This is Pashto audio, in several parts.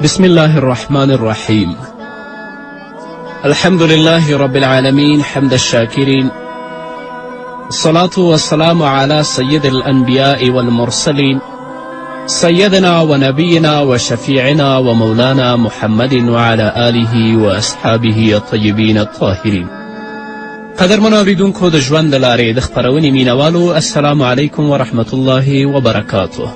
بسم الله الرحمن الرحيم. الحمد لله رب العالمين حمد الشاكرين، الصلاة والسلام على سيد الأنبياء والمرسلين سيدنا ونبينا وشفيعنا ومولانا محمد وعلى آله وأصحابه الطيبين الطاهرين. قدرمنو اوریدونکو د ژوند د لارې د خپرونې مینوالو، السلام علیکم ورحمة الله وبرکاته.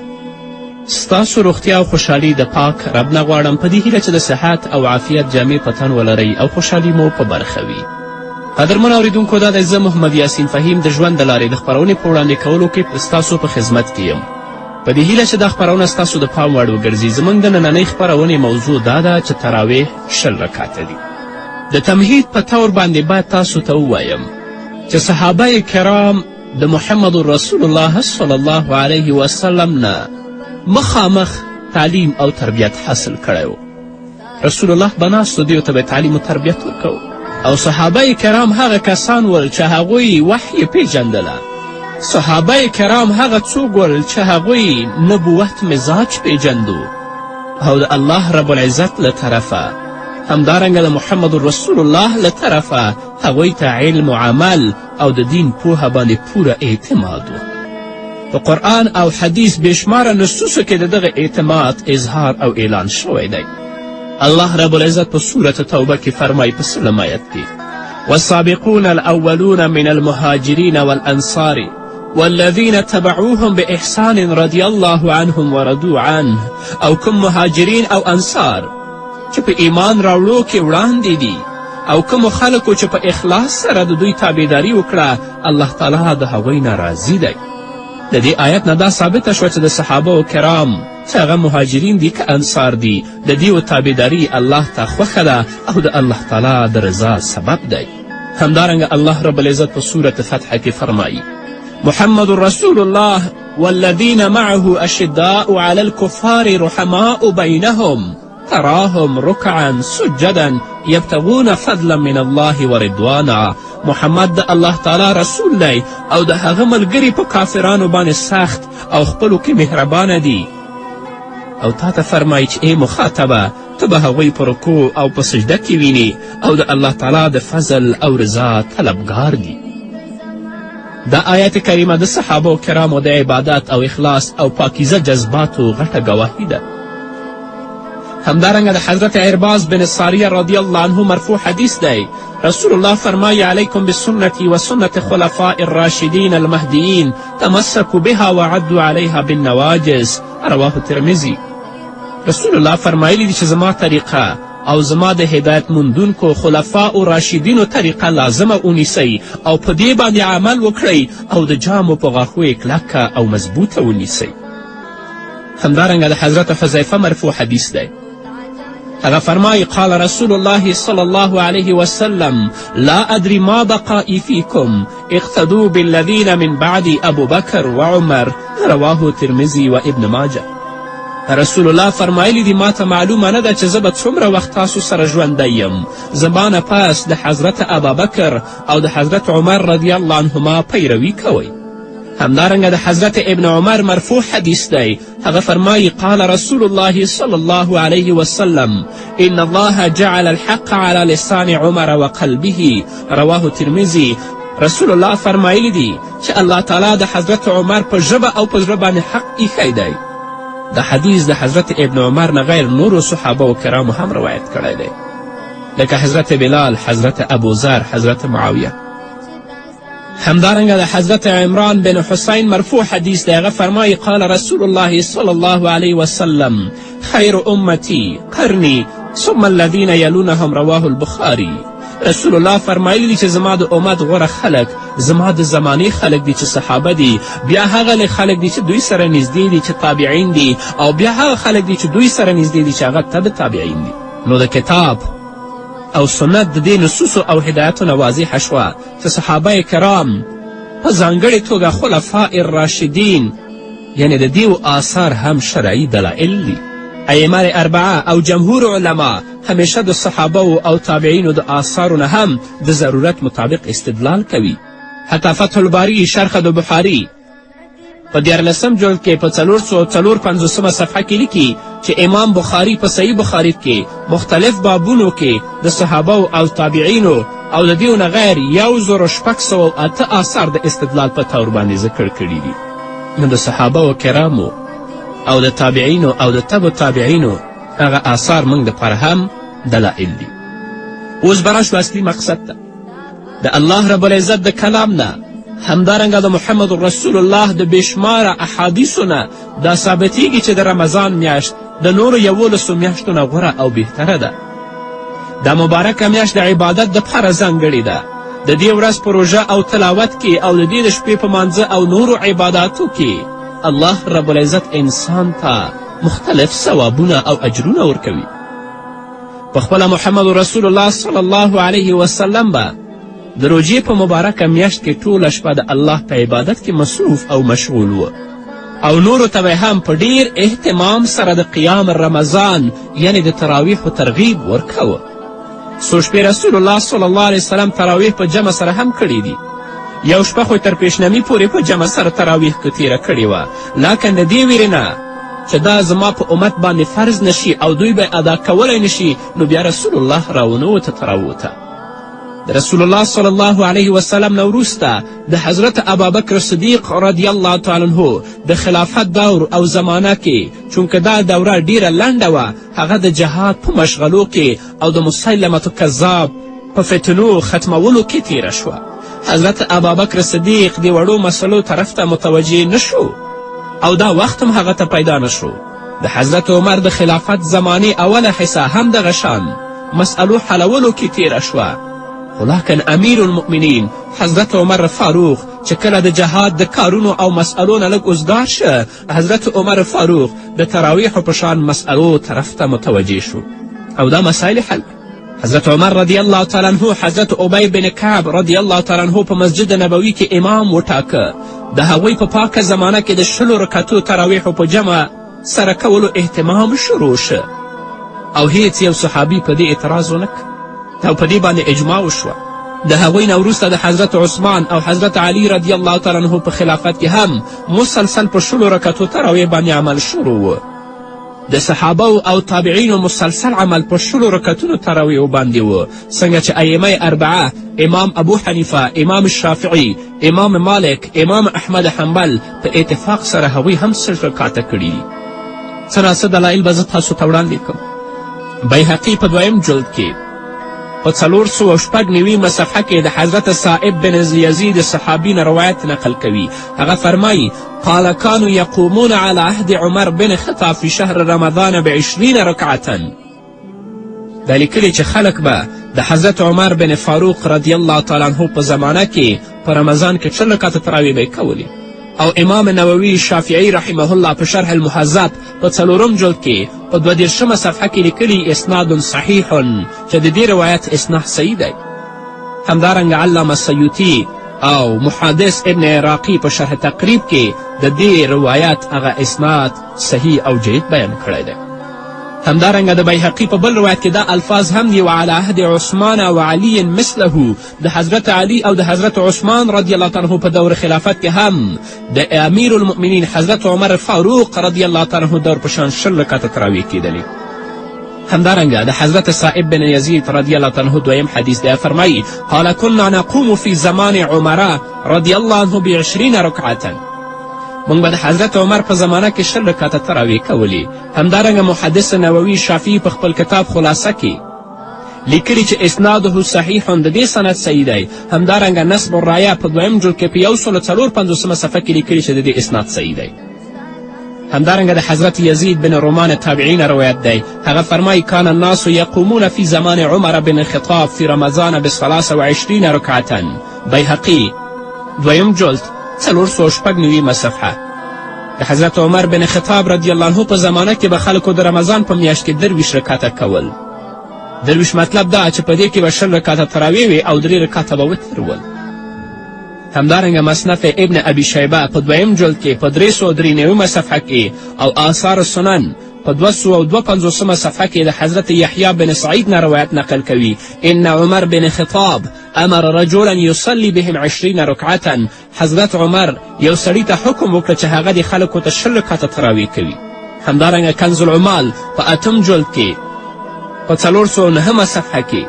ستاسو روغتیا او خوشحالي د پاک رب نه غواړم، په دې هیله چې د صحت او عافیت جامې په تن ولرئ او خوشحالي مو په برخه وي. قدرمنو اوریدونکو، دا دی زه محمد یاسین فهیم د ژوند د لارې د خپرونې په وړاندې کولو کې ستاسو په خدمت کې یم. په دې هیله چې دا خپرونه ستاسو د پام وړ وګرځي. زموږ د نننۍ خپرونې موضوع دا ده چې تراویح 20 رکعته دي. د تمهید په طور باندې باید تاسو ته ووایم چې صحابه کرام د محمد رسول الله صلی الله علیه وسلم نه مخامخ تعلیم او تربیت حاصل کړی و. رسول الله به ناستو دیو ته به تعلیم و تربیت ورکو، او صحابه کرام هغه کسان ول چې هغوی وحی پیژندله. صحابه کرام هغه څوک ول چې هغوی نبوت مزاج پیژندو، او د الله رب العزت له طرفه همدارنګه د محمد رسول الله له طرفه هغوی ته علم و عمل او د دین پوهه باندې پوره اعتماد و. په قرآن او حدیث بېشماره نصوصو کې د دغه اعتماد اظهار او اعلان شوی دی. الله رب العزت په سورة توبه کې فرمایي په 30 آیت کې: والسابقون الأولون من المهاجرين والأنصار والذين تبعوهم بإحسان رضي الله عنهم ورضوا عنه. او کوم مهاجرین او انصار چې په ایمان راوړو کې وړاندې دي، او کومو خلکو چې په اخلاص سره د دوی تابعداري وکړه، الله تعالی د هغوی نه راضي دی. د دې آیت نه دا ثابته شوه چې د صحابه کرام چې هغه مهاجرین دي که انصار دي، د دې و تابعداري الله ته خوښه ده او د الله تعالی د رضا سبب دی. همدارنګه الله رب العزت په سورة فتح کې فرمایي: محمد رسول الله والذین معه اشداء علی الكفار رحماء بینهم تراهم رکعا سجدا یبتغون فضلا من الله ورضوانا. محمد د الله تعالی رسول دی او د هغه ملګري په کافرانو باندې سخت او خپلو کې مهربانه دي. او تا ته فرمایي چې ای مخاطبه، ته به هغوی په رکوع او په سجده کې ویني او د الله تعالی د فضل او رضا طلبګار دي. دا آیت کریمه د صحابه کرامو د عبادت او اخلاص او پاکیزه جذباتو غټه گواهی ده. همدارنګه د حضرت عرباز بن ساریه رضی الله عنه مرفوع حدیث دی. رسول الله فرمایي: علیکم بسنتی و سنت خلفاء الراشدین المهدیین تمسکوا بها وعدوا علیها بالنواجز. رواه ترمذی. رسول الله فرمایلی دی چې زما طریقه او زما د هدایت موندونکو خلفاء راشدینو طریقه لازمه ونیسئ او په دې باندې عمل وکړئ او د جامو په غاښو یې کلکه او مضبوطه ونیسئ. همدارنګه د حضرت حذیفه مرفوع حدیث دی. هغه فرمایي: قال رسول الله صلى الله عليه وسلم: لا أدري ما بقائي فيكم اقتدوا بالذين من بعد ابو بکر وعمر. رواه ترمذي و ابن ماجه. رسول الله فرمایلی دی: ما ته معلومه نه ده چې زه به څومره وخت تاسو سره ژوندی یم. زما نه پس د حضرت ابابکر او د حضرت عمر رضی الله عنهما پیروي کوئ. همدارنګه د حضرت ابن عمر مرفوع حدیث دی. هغه فرمایي: قال رسول الله صلی الله علیه وسلم: ان الله جعل الحق على لسان عمر وقلبه. رواه ترمذی. رسول الله فرمایلی دی چې الله تعالی د حضرت عمر په ژبه او په زړه باندې حق ایښی دی. د حدیث د حضرت ابن عمر نه غیر نورو صحابه و کرامو هم روایت کړی دی، لکه حضرت بلال، حضرت ابوذر، حضرت معاویه. همدارنګه د حضرت عمران بن حسین مرفوع حدیث دی. هغه فرمایي: قال رسول الله صلی الله علیه وسلم: خیر امتی قرنی ثم الذین یلونهم. رواه البخاری. رسول الله فرمایلی دی چې زما د امت غوره خلک زما د زمانې خلک دي چې صحابه دي، بیا هغه خلک دي چې دوی سره نږدې دي چې تابعین دي، او بیا هغه خلک دي چې دوی سره نږدې دي چې هغه تبع تابعین دي. نو د کتاب او سنت د دې نصوصو او هدایتونه واضحه شوه چې صحابه کرام په ځانګړې توګه خلفاء الراشدین، یعنې د دې آثار هم شرعي دلایل دي. ائمه اربعه او جمهور علما همیشه د صحابه او تابعینو د آثارو نه هم د ضرورت مطابق استدلال کوي. حتی فتح الباری شرح د بخاري په 14 جلد کې په 454 صفحه کې لیکي چې امام بخاري په صحیح بخاري کې مختلف بابونو کې د صحابو او تابعینو او د دیونه غیر 1608 آثار د استدلال په طور باندې ذکر کړي دي. نو د صحابو کرامو او د تابعینو او د تبع تابعینو هغه آثار موږ دپاره هم دلایل دي. اوس به راشو اصلي مقصد ته. د الله رب العزت د کلام نه همدارنګه د محمد رسول الله د بېشماره احادیثو نه دا ثابتیږي چې د رمضان میاشت د نورو 11 میاشتو نه غوره او بهتره ده. دا مبارکه میاشت د عبادت دپاره ځانګړې ده. د دې ورځ په روژه او تلاوت کې او د دې د شپې په مانځه او نورو عباداتو کې الله رب العزت انسان ته مختلف ثوابونه او اجرونه ورکوي. پخپله محمد رسول الله صلی الله علیه وسلم به د روژې په مبارکه میاشت کې ټوله شپه د الله په عبادت کې مصروف او مشغول و او نورو ته به هم په ډیر اهتمام سره د قیام رمضان یعنی د تراویحو ترغیب ورکوه. څو شپې رسول الله صلی الله علیه وسلم تراویح په جمع سره هم کړي دي. یو شپه خو تر پیشنمي پورې په جمع سره تراویح که تیره کړې وه، لکن د دې ویرې نه چې دا زما په امت باندې فرض نشي او دوی به ادا کولی نشي، نو بیا رسول الله راونوته تراوته. د رسول الله صلی الله علیه وسلم نه وروسته د حضرت ابابکر صدیق رضی الله تعالی عنه د خلافت دور او زمانه کې چونکه دا دوره ډیره لنډه وه، هغه د جهاد په مشغلو کې او د مسلمة کذاب په فتنو ختمولو کې تیره شوه. حضرت ابابکر صدیق د وړو مسلو طرف ته متوجه نشو او دا وخت هم هغه ته پیدا نشو. د حضرت عمر د خلافت زمانې اوله حصه هم دغه شان مسئلو حلولو کې تیره شوه. خو لکن امیر المؤمنین حضرت عمر فاروق چې کله د جهاد د کارونو او مسئلو نه لږ اوزګار شه، حضرت عمر فاروق د تراویحو په شان مسئلو طرف ته متوجه شو او دا مسایل حل. حضرت عمر رضی الله تعالی عنه حضرت ابی بن کعب رضی الله تعالی عنه په مسجد نبوي کې امام وټاکه. د هغوی په پاکه زمانه کې د 10 رکعتو تراویحو په جمع سره کولو اهتمام شروع شه او هیڅ یو صحابي په دې اعتراض ونه او په دې باندې اجماع وشوه. د هغوی نه وروسته د حضرت عثمان او حضرت علی رضی الله تعالی عنه په خلافت کې هم مسلسل په 10 رکعتو تراویح باندې عمل شروع و. د صحابه او تابعینو مسلسل عمل په 10 رکعتونو تراویحو باندې و، څنګه چې ائمه اربعه امام ابو حنیفه، امام شافعي، امام مالک، امام احمد حنبل په اتفاق سره هغوی هم 10 رکعته کړي. څه ناڅه دلایل به زه تاسو ته وړاندې کړم. بیهقي په 2 جلد کې په 496 صفحه کې د حضرت صائب بن یزید صحابي نه روایت نقل کوي. هغه فرمایي قال كانوا يقومون على عهد عمر بن خطاب في شهر رمضان ب20 ركعة. دا لیکلي چې خلک به د حضرت عمر بن فاروق رضی الله تعالی عنه په زمانه کې په رمضان کې 40 رکعته تراویح به یې کولې. او امام نووي شافعي رحمه الله په شرح المحذب په 4 جلد کې په 22 صفحه کې لیکلي اسناد صحیح چې د دې روایت اسناد صحیح دی. همدارنګه علامه سیوطي او محدث ابن عراقي په شرح تقریب کې د دې روایت هغه اسناد صحیح او جید بیان کړی دی. همدارنګه د بیهقي په بل روایت کې دا الفاظ هم دي وعلى عهد عثمان و علي مثله. د حضرت علي او د حضرت عثمان رضی الله تعالی عنه په دور خلافت کې هم د امیر المؤمنین حضرت عمر فاروق رضی الله تعالی عنه دور په شان 10 رکعته تراویح کیدلې. همدارنګه د حضرت صائب بن یزید رضی الله تعالی عنه 2 حدیث دی، فرمایي قال كنا نقوم في زمان عمر رضی الله عنه ب20 رکعة. موږ به د حضرت عمر په زمانه کې 10 رکعته تراویح کولې. همدارنګه محدث نووي شافعي په خپل کتاب خلاصه کې لیکلي چې اسناده صحیح د دې سند صحیح دی. همدارنګه نصب الرایه په 2 جلد کې په 154 صفحه کې لیکلي چې د دې اسناد صحیح دی. همدارنګه د حضرت یزید بن رومان تابعین روایت دی. هغه فرمایي کان الناس یقومون فی زمان عمر بن الخطاب فی رمضان ب23 رکعة. بیهقي 2 جلد 496 صفحه. د حضرت عمر بن خطاب رضی الله عنه په زمانه کې به خلکو د رمضان په میاشت کې 23 رکعته کول. 23 مطلب دا چې په دې کې به 10 رکعته تراویح وي او 3 رکعته به وتر ول. همدارنګه مصنف ابن ابي شیبه په 2 جلد کې په 393 صفحه کې او آثار سنن په 252 صفحه کې د حضرت یحیی بن سعید نه روایت نقل کوي ان عمر بن خطاب امر رجلا یصلی بهم 20 رکعتا. حضرت عمر یو سړي ته حکم وکړه چې هغه د خلکو ته 10 رکعته تراویح کوي. همدارنګه کنز العمال په 8م جلد کې په 409 صفحه کې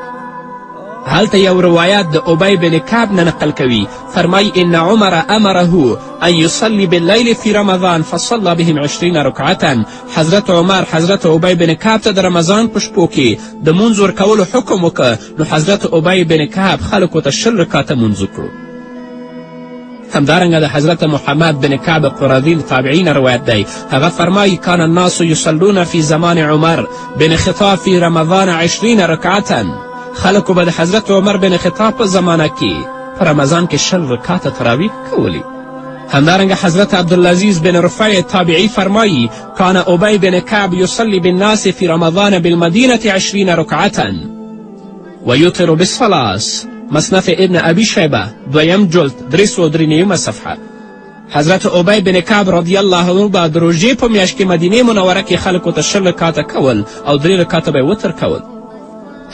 هلته یو روایت د ابی بن کعب نه نقل کوي. فرمای ان عمر امره ان یصلی باللیل فی رمضان فصلی بهم 20 رکعتا. حضرت عمر حضرت ابی بن کعب ته د رمضان په شپو کې د مونځ ورکولو حکم وکړ، نو حضرت ابی بن کعب خلکو ته 10 رکعته مونځ وکړو. همدارنګه د حضرت محمد بن کعب قرظی تابعین روایت دی. هغه فرمایی کان الناس یصلون فی زمان عمر بن خطاب فی رمضان 20 رکعتا. خلکو به د حضرت عمر بن خطاب په زمانه کې په رمضان کې 10 رکعته تراویح کولی. همدارنګه حضرت عبدالعزیز بن رفیع تابعی فرمایی کان ابی بن کعب یصلی بالناس فی رمضان بالمدینة 20 رکعتا ویوتر بالثلاث. مصنف ابن ابی شیبه 2م جلد 393 صفحه. حضرت ابی بن کعب رضی الله عنه به د روژې په میاشت کې مدینې منوره کې خلکو ته 10 رکعته کول او 3 رکعته به وتر کول.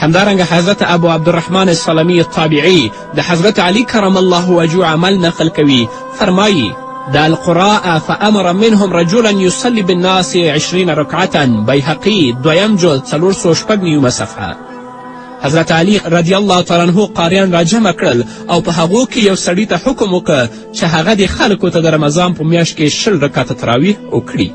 همدارنګه حضرت ابو عبدالرحمن السلمی الطابعی د حضرت علی کرم الله وجهه عمل نقل کوي. فرمایی د القراء فامر منهم رجلا یصلی بالناس 20 رکعتا. بیهقی 2م جلد 496 صفحه. حضرت علی رضی الله تعالی عنه قاریان را جمع کړل او په هغو کې یو سړي ته حکم وکړ چې هغه د خلکو ته د رمضان په میاشت کې 10 رکعته تراویح وکړي.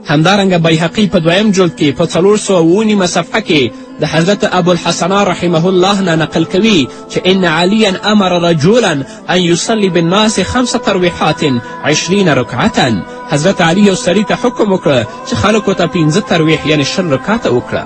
همدارنګه بیهقی په 2م جلد کې په 409 صفحه کې د حضرت ابوالحسنان رحمه الله نه نقل کوي چې ان علیا امر رجلا ان یصلی بالناس 5 ترویحات 20 رکعتا. حضرت علی یو سړي ته حکم وکړه چې خلکو ته 15 ترویح یعنې 10 رکعته وکړه.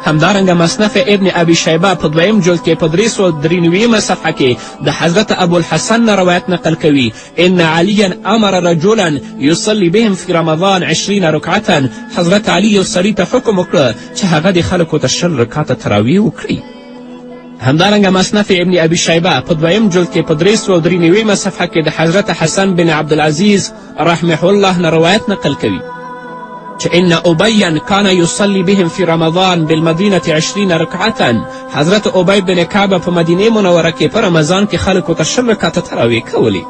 همدارنګه مصنف ابن ابي شیبه په 2م جلد کې په 393 صفحه کې د حضرت ابوالحسن نه روایت نقل کوي ان علیا امر رجلا یصلی بهم فی رمضان 20 رکعتا. حضرت علی یو سړي ته حکم وکړه چې هغه د خلکو ته 10 رکعته تراویح وکړي. همدارنګه مصنف ابن ابي شیبه په 2م جلد کې په 393 صفحه کې د حضرت حسن بن عبدالعزیز رحمه الله نه روایت نقل کوي چې ان ابیا کان یصلی بهم فی رمضان بالمدینة 20 رکعتا. حضرت ابی بن کعب په مدینې منوره کې په رمضان کې خلکو ته 10 رکعته تراویح کولی.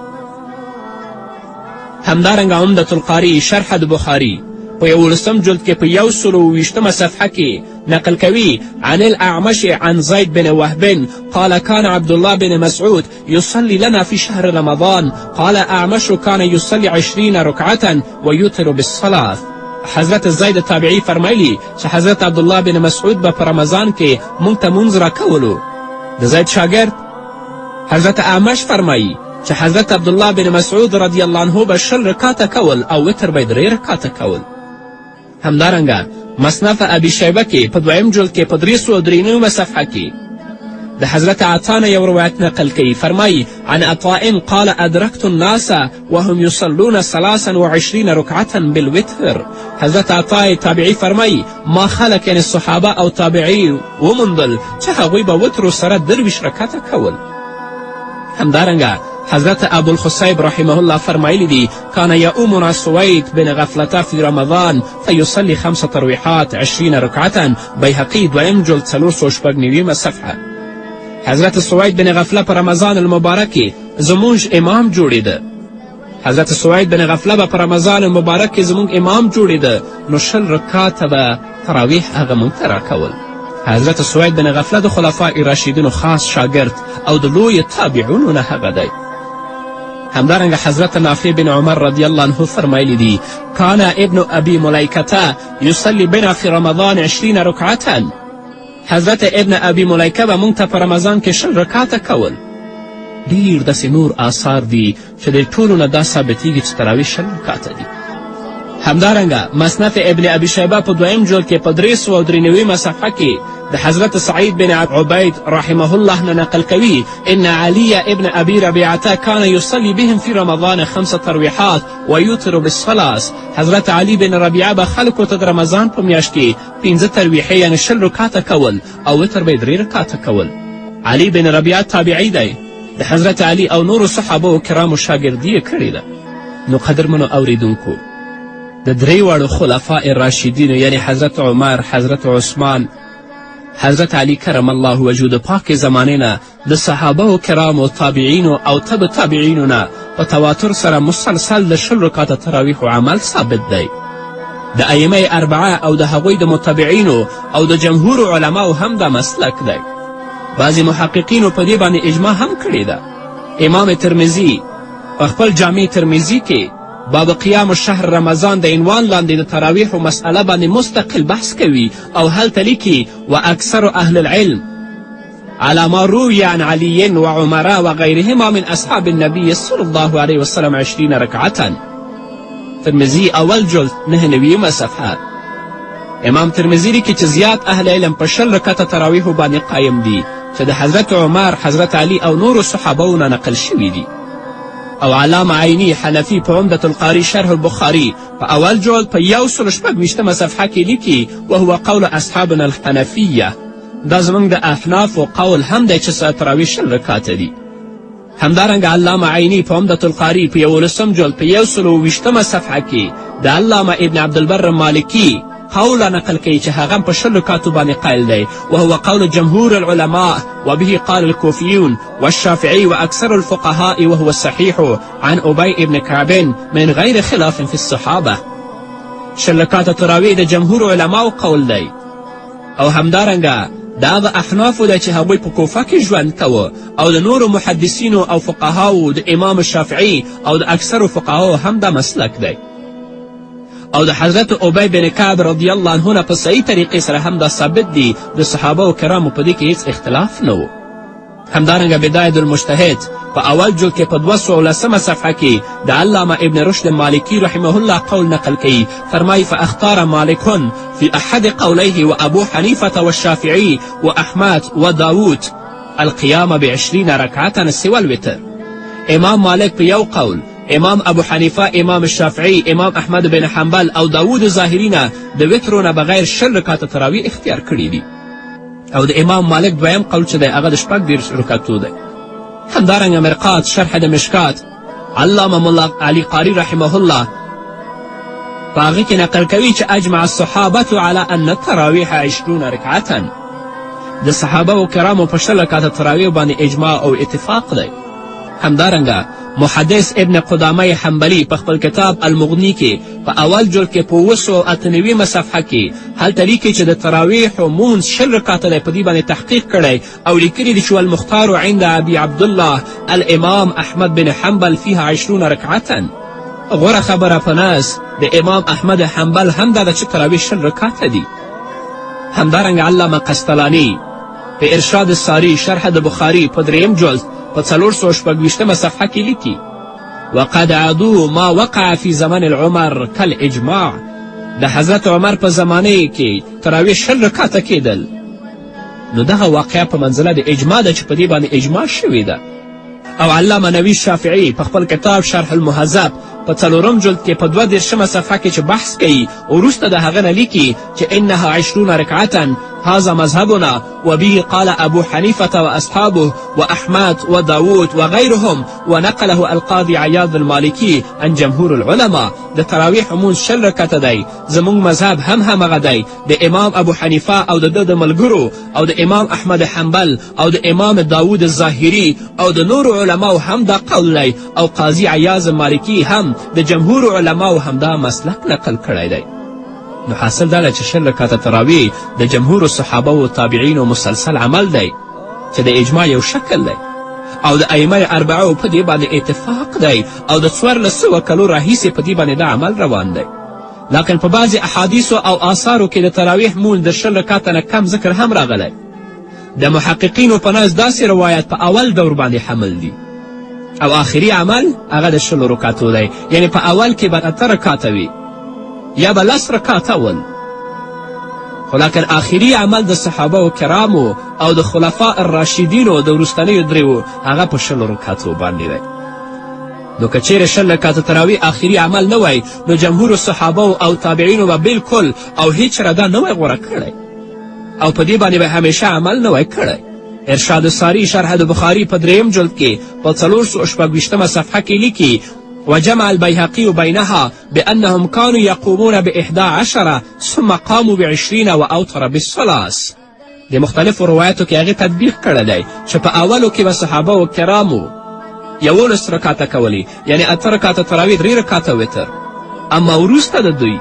همدارنګه عمدة القاری شرح د بخاري په 11م جلد کې په 120 صفحه کې نقل کوي عن الاعمش عن زید بن وهب قال كان عبد الله بن مسعود يصلي لنا في شهر رمضان قال اعمش كان يصلي 20 ركعة ويوتر بالصلاة. حضرت زید تابعی فرمایلی چې حضرت عبدالله بن مسعود به په رمضان کې موږ ته مونځ راکولو. د زید شاګرد حضرت اعمش فرمایی چې حضرت عبدالله بن مسعود رضی الله عنه به 10 رکعته کول او وتر به 3 رکعته کول. همدارنګه مصنف ابي شیبه کې په 2م جلد کې په 393 صفحه کې د حضرت عطا نه یو روایت نقل کوي. فرمایی عن عطاء قال ادرکت الناس وهم یصلون 23 رکعة بالوتر. حضرت عطا تابعی فرمایی ما خلق یعنی صحابه او تابعی وموندل چې هغوی به وترو سره 23 رکعته کول. همدارنګه حضرت ابوالخصیب رحمه الله فرمایلی دی کان یؤمنا سوید بن غفلة فی رمضان فیصلی 5 ترویحات 20 رکعة. بیهقی 2م جلد 496 صفحه. حضرت سوید بن غفله په رمضان المبارک کې زمونږ امام جوړېده. حضرت سوید بن غفله به په رمضان المبارک کې زمونږ امام جوړېده، نو 10 رکعته به تراویح هغه موږ ته راکول. حضرت سوید بن غفله د خلفاء راشدینو خاص شاګرد او د لوی تابعونو نه هغه دی. همدارنګه حضرت نافع بن عمر رضی الله عنه فرمایلی دی کان ابن ابي ملیکة یصلی بنا فی رمضان 20 رکعة. حضرت ابن ابي ملیکه به موږ ته په رمضان کې 10 رکعته کول. ډېر داسې نور آثار دي چې د ټولو نه دا ثابتیږي چې تراویح 10 رکعته دي. همدارنګه مصنف ابن ابي شیبه په 2م جلد کې په 393 صفحه کې د حضرت سعید بن عبید رحمه الله نه نقل کوي ان علی ابن ابي ربیعة کان یصلی بهم فی رمضان 5 ترویحات ویوتر بالصلاة. حضرت علی بن ربیعه به خلکو ته د رمضان په میاشت کې 15 ترویحې یعنې 10 رکعته کول او وتر به 3 رکعته کول. علی بن ربیعه تابعی دی، د حضرت علی او نورو صحابو کرامو شاګردي یې کړې ده. نو قدرمنو اوریدونکو، د درې واړو خلفاء راشدینو یعنی حضرت عمر، حضرت عثمان، حضرت علی کرم الله وجهه د پاکې زمانې نه د صحابه کرامو، تابعینو او تبع تابعینو نه په تواتر سره مسلسل د 20 رکعته تراویحو عمل ثابت دی. د ائمه اربعه او د هغوی د متبعینو او د جمهور علماو هم دا مسلک دی. بعضې محققینو په دې باندې اجماع هم کړې ده. امام ترمذي په خپل جامع ترمذي کې باب قیام شهر رمضان د عنوان لاندې د تراویحو مسئله باندې مستقل بحث کوي او هلته لیکي واکثر اهل العلم على ما روي عن علي وعمر وغيرهما من اصحاب النبي صلى الله عليه وسلم 20 ركعة. ترمذي اول جلد 99 صفحه. امام ترمذي لیکي چې زیات اهل علم په 20 رکعته تراویحو باندې قایم دي چې د حضرت عمر، حضرت علي او نورو صحابو نه نقل شوي دي. او علامه عینی حنفي په عمدة القاري شرح البخاري په اول جلد په 126 صفحه کې لیکي وهو قول اصحابنا الحنفیه. دا زموږ د احنافو قول هم دی چې تراویح 20 رکعته دي. همدارنګه علامه عینی په عمدة القاري په 11 جلد په 120 صفحه کې د علامه ابن عبدالبر مالکي قوله نقل کوي چې هغه په 20 رکعتو باندې قایل دی وهو قول جمهور العلماء وبه قال الكوفيون والشافعي وأكثر الفقهاء وهو الصحيح عن أبي بن كعب من غير خلاف في الصحابة. 20 رکعته تراویح د جمهور علماو قول دی او همدارنګه دا د احنافو دی چې هغوی په کوفه کې ژوند کوه او د نورو محدثینو او فقهاو د امام شافعي او د اکثرو فقهاو هم دا مسلک دی. او د حضرت ابی بن کعب رضی الله عنه نه په صحیح طریقې سره هم دا ثابت دی. د صحابه و کرامو په دې کې هیڅ اختلاف نه و. همدارنګه بدایة المجتهد په اول جلد کې په 210 صفحه کې د علامه ابن رشد مالکی رحمه الله قول نقل کوي. فرمایي فاختار مالک في احد قوليه وابو حنیفة والشافعي واحمد وداود القیام ب20 رکعة سوى الوتر. امام مالک په یو قول، امام ابو حنیفه، امام شافعی، امام احمد بن حنبل او داود ظاهری نه د وترو نه بغیر 20 رکعته تراویح اختیار کړي دي. او د امام مالک دویم قول چې دی هغه د 14 رکعتو دی. همدارنګه مرقات شرح د مشکات علامه ملا علی قاری رحمه الله په هغې کې نقل کوي چې اجمع الصحابة على ان التراویح 20 رکعة. د صحابه و کرامو په 20 رکعته تراویح باندې اجماع او اتفاق دی. همدارنګه محدث ابن قدامه حنبلی په خپل کتاب المغنی کې په اول جلد کې په 298 صفحه کې هلته لیکي چې د تراویحو مونځ 20 رکعته دی. په دې باندې تحقیق کړی او لیکلي دي چې والمختار عند ابي عبدالله الامام احمد بن حنبل فيها 20 رکعة. غوره خبره په ناس د امام احمد حنبل هم دا ده چې تراویح 20 رکعته دي. همدارنګه علامه قسطلاني په ارشاد الساری شرح د بخاري په 3 جلد په 426 صفحه کې لیکي وقد عادوا ما وقع في زمن العمر كالاجماع. د حضرت عمر په زمانه کې تراویح 20 رکعته کېدل نو دغه واقعه په منزله د اجماع ده چې په دې باندې اجماع شوې ده. او علامه نوی شافعي په خپل کتاب شرح المهذب په 4 جلد کې په 22 صفحه کې چې بحث کوي وروسته د هغه نه لیکي چې انها 20 رکعة هذا مذهبنا وبه قال أبو حنيفة وأصحابه وأحمد وداود وغيرهم ونقله القاضي عياض المالكي عن جمهور العلماء. د تراویح مونځ 20 رکعته دی. زموږ مذهب هم همغه دی. د امام ابو حنیفه او د ده د ملګرو او د امام احمد حنبل او د امام داود الظاهري او د نورو علماو هم دا قول دی او قاضي عیاض مالکي هم د جمهور علماو هم دا مسلک نقل کړی دی. نو حاصل دا ده چې 20 رکعته تراویح د جمهور صحابه و تابعینو مسلسل عمل دی چې د اجماع یو شکل دی او د ائمه اربعو په دې باندې اتفاق دی او د 1400 کلو راهیسې په دې باندې دا عمل روان دی. لکن په بعضې احادیثو او آثارو کې د تراویح مونځ د 20 رکعته نه کم ذکر هم راغلی. د محققینو په نزد داسې روایت په اول دور باندې حمل دی او آخري عمل هغه د 20 رکعتو دی. یعنی په اول کې به 8 رکعته وي یا به 10 رکعته ول، خو لکن آخري عمل د صحابه و کرامو او د خلفاء الراشدینو د وروستنیو دریو هغه په 20 رکعتو باندې دی. نو که چیرې 20 رکعته تراویح آخري عمل نه وای نو جمهور صحابه او تابعینو به بالکل او هیڅ رده نه وای غوره کړی او په دې باندې به همیشه عمل نه وای کړی. ارشاد الساری شرح د بخاري په 3 جلد کې په 426 صفحه کې لیکي وجمع البيهقي بينها بأنهم كانوا يقومون ب11 ثم قاموا ب20 وأوتر بالثلاث. د مختلفو روایتو کې هغې تطبیق کړی دی چې په اولو کې به صحابه و کرامو 11 رکاته کولی، یعنی 8 رکاته تراویح، 3 رکاته وتر، اما وروسته د دوی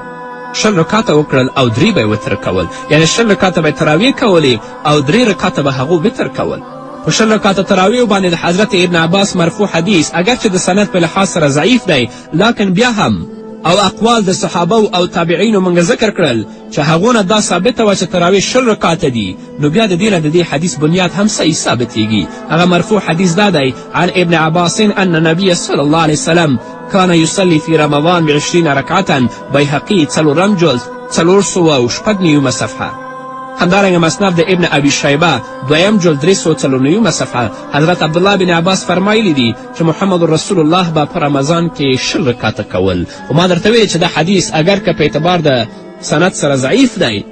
20 رکاته وکړل او 3 به وتر کول، یعنی 20 رکاته به تراویح کولی او 3 رکاته به هغو وتر کول. په 20 رکاته تراویح باندې د حضرت ابن عباس مرفوع حدیث اگرچه د سند په لحاظ سره ضعیف دی، لکن بیا هم او اقوال د صحابه او تابعینو موږ ذکر کړل چې هغو نه دا ثابته وه چې تراویح 20 رکاته دي، نو بیا د دې نه د دې حدیث بنیاد هم صحیح ثابتیږي. هغه مرفوع حدیث دا دی: عن ابن عباس ان نبی صلی الله علیه وسلم كان يصلي في رمضان ب20 ركعة. بیهقي 4 جلد 496 صفحه. همدارنګه مسند د ابن ابي شیبه 2 جلد 349 صفحه. حضرت عبدالله بن عباس فرمایلی دي چې محمد رسول الله به په رمضان کې 20 رکاته کول. خو ما درته ویل چې دا حدیث اگر که په اعتبار د سند سره ضعیف دی،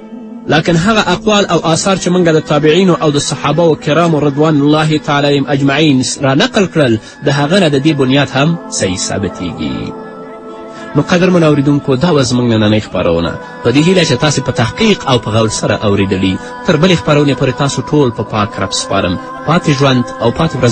لکن هغه اقوال او آثار چې موږ د تابعینو او د صحابه و کرامو رضوان الله تعالی علیهم اجمعین را نقل کړل، د هغه نه د دې بنیاد هم صحیح ثابتیږي. نو قدرمن اوریدونکو، دا وه زموږ نننۍ خپرونه، په دې هیله چې تاسې په تحقیق او په غور سره اوریدلي. تر بلې خپرونې پورې تاسو ټول په پاک رب سپارم. پاتې ژوند او پاتې ورځ